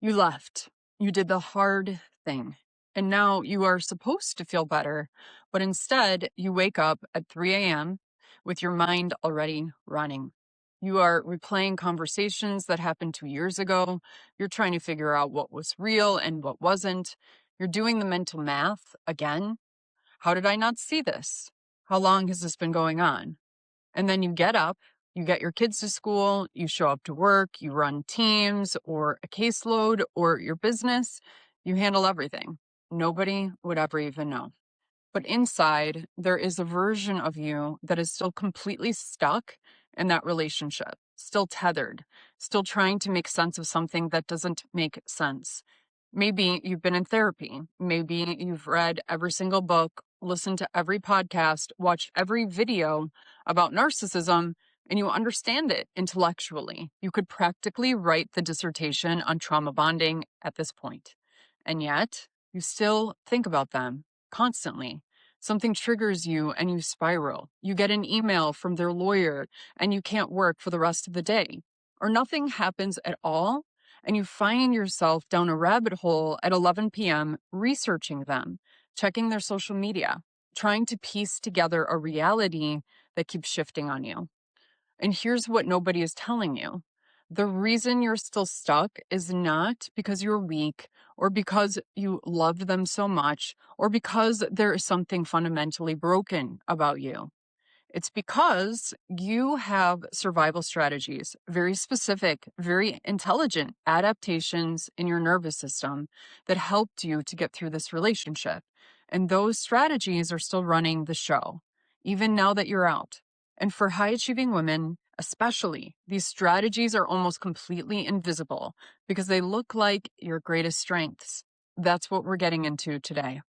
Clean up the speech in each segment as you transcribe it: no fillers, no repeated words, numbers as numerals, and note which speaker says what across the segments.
Speaker 1: You left. You did the hard thing. And now you are supposed to feel better, but instead you wake up at 3 a.m. with your mind already running. You are replaying conversations that happened 2 years ago. You're trying to figure out what was real and what wasn't. You're doing the mental math again. How did I not see this? How long has this been going on? And then you get up, you get your kids to school, you show up to work, you run teams or a caseload or your business, you handle everything. Nobody would ever even know. But inside, there is a version of you that is still completely stuck in that relationship, still tethered, still trying to make sense of something that doesn't make sense. Maybe you've been in therapy. Maybe you've read every single book, listened to every podcast, watched every video about narcissism, and you understand it intellectually. You could practically write the dissertation on trauma bonding at this point. And yet, you still think about them constantly. Something triggers you and you spiral. You get an email from their lawyer and you can't work for the rest of the day. Or nothing happens at all and you find yourself down a rabbit hole at 11 p.m. researching them, checking their social media, trying to piece together a reality that keeps shifting on you. And here's what nobody is telling you. The reason you're still stuck is not because you're weak or because you loved them so much or because there is something fundamentally broken about you. It's because you have survival strategies, very specific, very intelligent adaptations in your nervous system that helped you to get through this relationship. And those strategies are still running the show, even now that you're out. And for high achieving women, especially, these strategies are almost completely invisible because they look like your greatest strengths. That's what we're getting into today.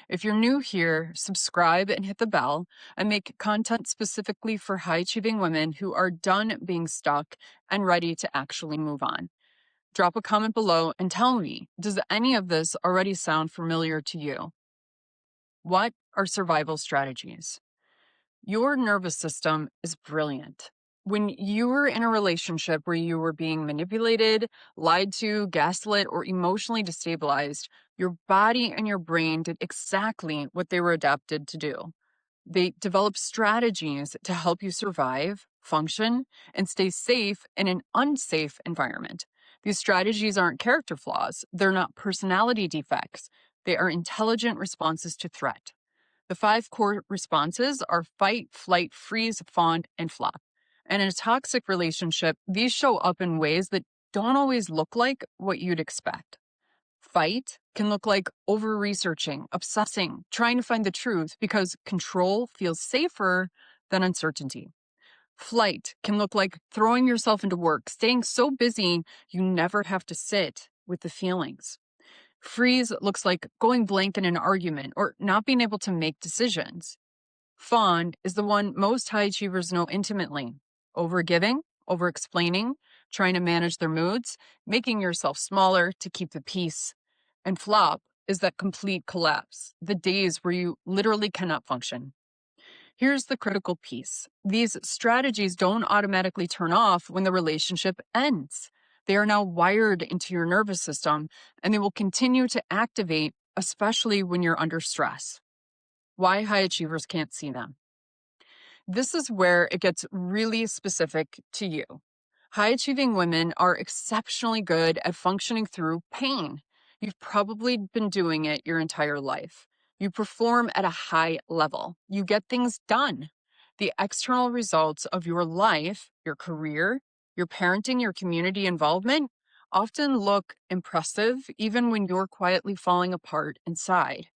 Speaker 1: If you're new here, subscribe and hit the bell. I make content specifically for high achieving women who are done being stuck and ready to actually move on. Drop a comment below and tell me, does any of this already sound familiar to you? What are survival strategies? Your nervous system is brilliant. When you were in a relationship where you were being manipulated, lied to, gaslit, or emotionally destabilized, your body and your brain did exactly what they were adapted to do. They developed strategies to help you survive, function, and stay safe in an unsafe environment. These strategies aren't character flaws, they're not personality defects, they are intelligent responses to threat. The 5 core responses are fight, flight, freeze, fawn, and flop. And in a toxic relationship, these show up in ways that don't always look like what you'd expect. Fight can look like over researching, obsessing, trying to find the truth because control feels safer than uncertainty. Flight can look like throwing yourself into work, staying so busy you never have to sit with the feelings. Freeze looks like going blank in an argument or not being able to make decisions. Fawn is the one most high achievers know intimately. Overgiving, over-explaining, trying to manage their moods, making yourself smaller to keep the peace. And flop is that complete collapse, the days where you literally cannot function. Here's the critical piece. These strategies don't automatically turn off when the relationship ends. They are now wired into your nervous system and they will continue to activate, especially when you're under stress. Why high achievers can't see them. This is where it gets really specific to you. High achieving women are exceptionally good at functioning through pain. You've probably been doing it your entire life. You perform at a high level. You get things done. The external results of your life, your career, your parenting, your community involvement often look impressive even when you're quietly falling apart inside.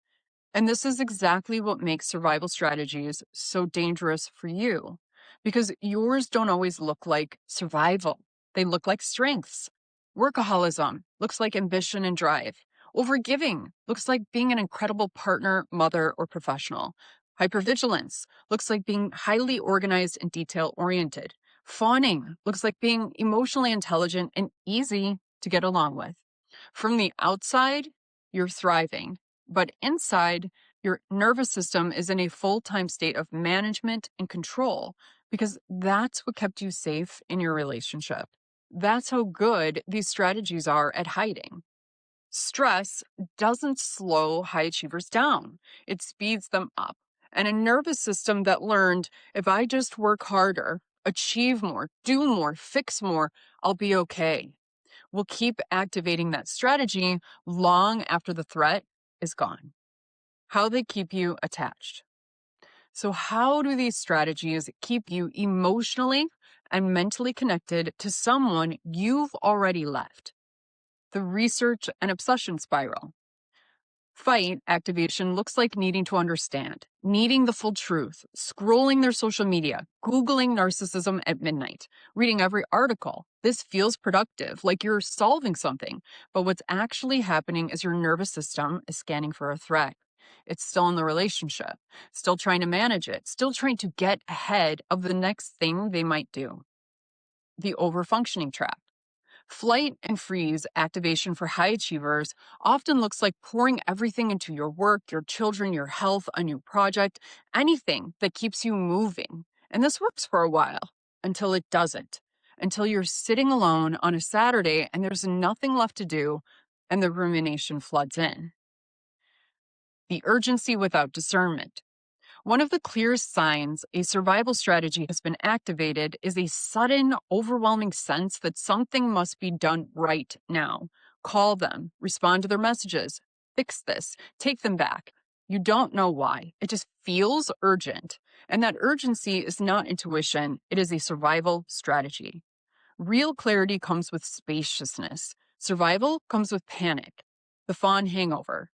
Speaker 1: And this is exactly what makes survival strategies so dangerous for you, because yours don't always look like survival. They look like strengths. Workaholism looks like ambition and drive. Overgiving looks like being an incredible partner, mother, or professional. Hypervigilance looks like being highly organized and detail-oriented. Fawning looks like being emotionally intelligent and easy to get along with. From the outside, you're thriving. But inside, your nervous system is in a full-time state of management and control because that's what kept you safe in your relationship. That's how good these strategies are at hiding. Stress doesn't slow high achievers down, it speeds them up. And a nervous system that learned if I just work harder, achieve more, do more, fix more, I'll be okay, will keep activating that strategy long after the threat is gone. How they keep you attached. So, how do these strategies keep you emotionally and mentally connected to someone you've already left? The research and obsession spiral. Fight activation looks like needing to understand, needing the full truth, scrolling their social media, Googling narcissism at midnight, reading every article. This feels productive, like you're solving something. But what's actually happening is your nervous system is scanning for a threat. It's still in the relationship, still trying to manage it, still trying to get ahead of the next thing they might do. The overfunctioning trap. Flight and freeze activation for high achievers often looks like pouring everything into your work, your children, your health, a new project, anything that keeps you moving. And this works for a while until it doesn't, until you're sitting alone on a Saturday and there's nothing left to do and the rumination floods in. The urgency without discernment. One of the clearest signs a survival strategy has been activated is a sudden, overwhelming sense that something must be done right now. Call them, respond to their messages, fix this, take them back. You don't know why. It just feels urgent. And that urgency is not intuition, it is a survival strategy. Real clarity comes with spaciousness. Survival comes with panic. The fawn hangover.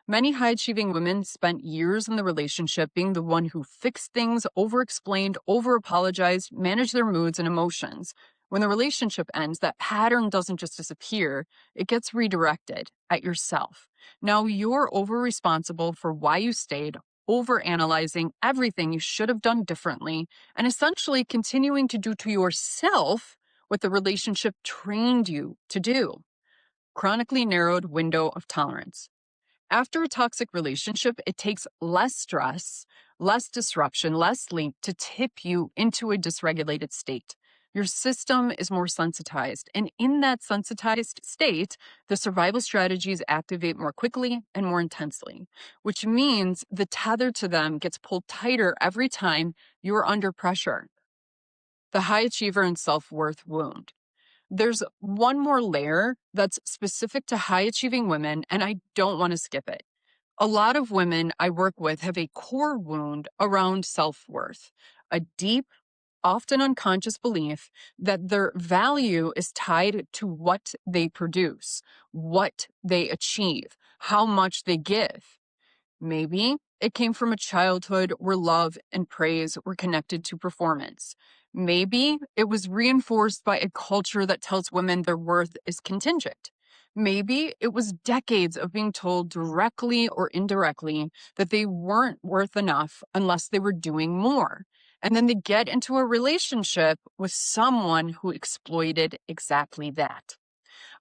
Speaker 1: Many high achieving women spent years in the relationship being the one who fixed things, over explained, over apologized, managed their moods and emotions. When the relationship ends, that pattern doesn't just disappear, it gets redirected at yourself. Now you're over responsible for why you stayed, over analyzing everything you should have done differently, and essentially continuing to do to yourself what the relationship trained you to do. Chronically narrowed window of tolerance. After a toxic relationship, it takes less stress, less disruption, less sleep to tip you into a dysregulated state. Your system is more sensitized, and in that sensitized state, the survival strategies activate more quickly and more intensely, which means the tether to them gets pulled tighter every time you're under pressure. The high achiever and self-worth wound. There's one more layer that's specific to high achieving women, and I don't want to skip it. A lot of women I work with have a core wound around self worth, a deep, often unconscious belief that their value is tied to what they produce, what they achieve, how much they give. Maybe it came from a childhood where love and praise were connected to performance. Maybe it was reinforced by a culture that tells women their worth is contingent. Maybe it was decades of being told directly or indirectly that they weren't worth enough unless they were doing more. And then they get into a relationship with someone who exploited exactly that.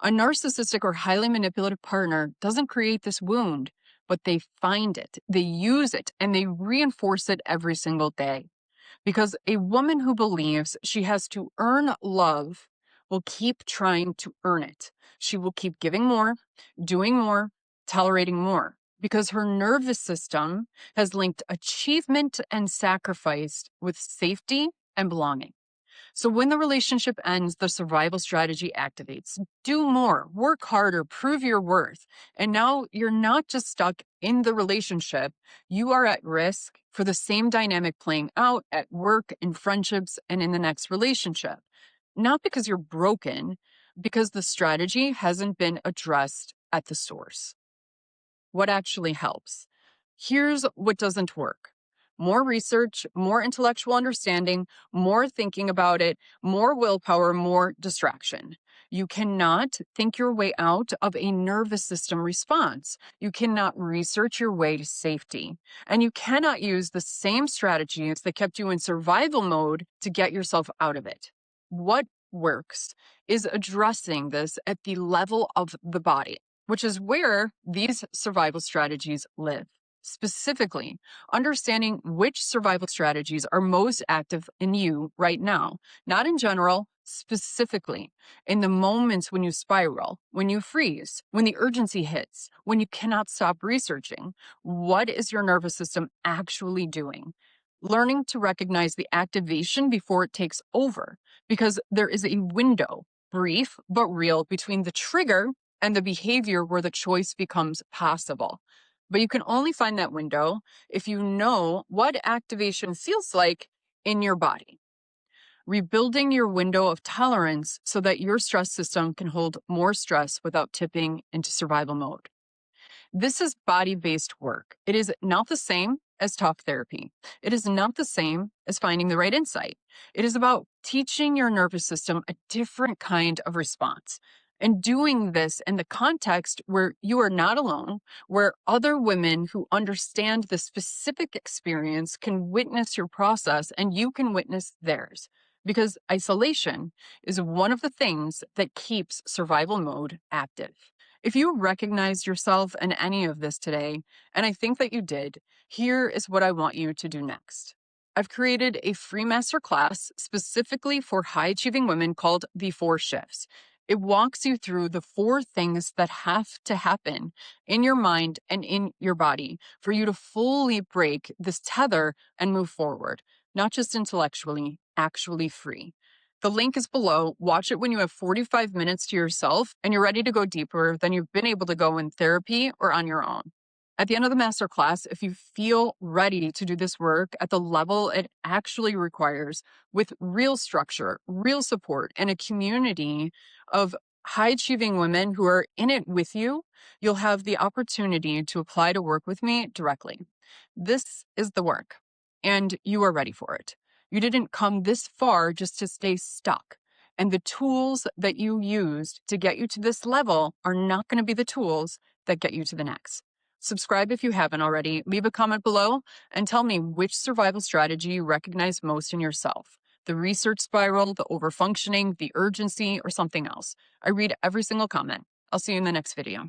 Speaker 1: A narcissistic or highly manipulative partner doesn't create this wound, but they find it, they use it, and they reinforce it every single day. Because a woman who believes she has to earn love will keep trying to earn it. She will keep giving more, doing more, tolerating more, because her nervous system has linked achievement and sacrifice with safety and belonging. So when the relationship ends, the survival strategy activates. Do more, work harder, prove your worth. And now you're not just stuck in the relationship, you are at risk for the same dynamic playing out at work, in friendships, and in the next relationship. Not because you're broken, because the strategy hasn't been addressed at the source. What actually helps? Here's what doesn't work. More research, more intellectual understanding, more thinking about it, more willpower, more distraction. You cannot think your way out of a nervous system response. You cannot research your way to safety. And you cannot use the same strategies that kept you in survival mode to get yourself out of it. What works is addressing this at the level of the body, which is where these survival strategies live. Specifically, understanding which survival strategies are most active in you right now, not in general, specifically in the moments when you spiral, when you freeze, when the urgency hits, when you cannot stop researching. What is your nervous system actually doing? Learning to recognize the activation before it takes over, because there is a window, brief but real, between the trigger and the behavior where the choice becomes possible. But you can only find that window if you know what activation feels like in your body. Rebuilding your window of tolerance so that your stress system can hold more stress without tipping into survival mode. This is body based work. It is not the same as talk therapy. It is not the same as finding the right insight. It is about teaching your nervous system a different kind of response. And doing this in the context where you are not alone, where other women who understand the specific experience can witness your process and you can witness theirs. Because isolation is one of the things that keeps survival mode active. If you recognized yourself in any of this today, and I think that you did, here is what I want you to do next. I've created a free masterclass specifically for high achieving women called The Four Shifts. It walks you through the four things that have to happen in your mind and in your body for you to fully break this tether and move forward, not just intellectually, actually free. The link is below. Watch it when you have 45 minutes to yourself and you're ready to go deeper than you've been able to go in therapy or on your own. At the end of the masterclass, if you feel ready to do this work at the level it actually requires, with real structure, real support, and a community of high achieving women who are in it with you, you'll have the opportunity to apply to work with me directly. This is the work, and you are ready for it. You didn't come this far just to stay stuck. And the tools that you used to get you to this level are not going to be the tools that get you to the next. Subscribe if you haven't already. Leave a comment below and tell me which survival strategy you recognize most in yourself. The research spiral, the overfunctioning, the urgency, or something else. I read every single comment. I'll see you in the next video.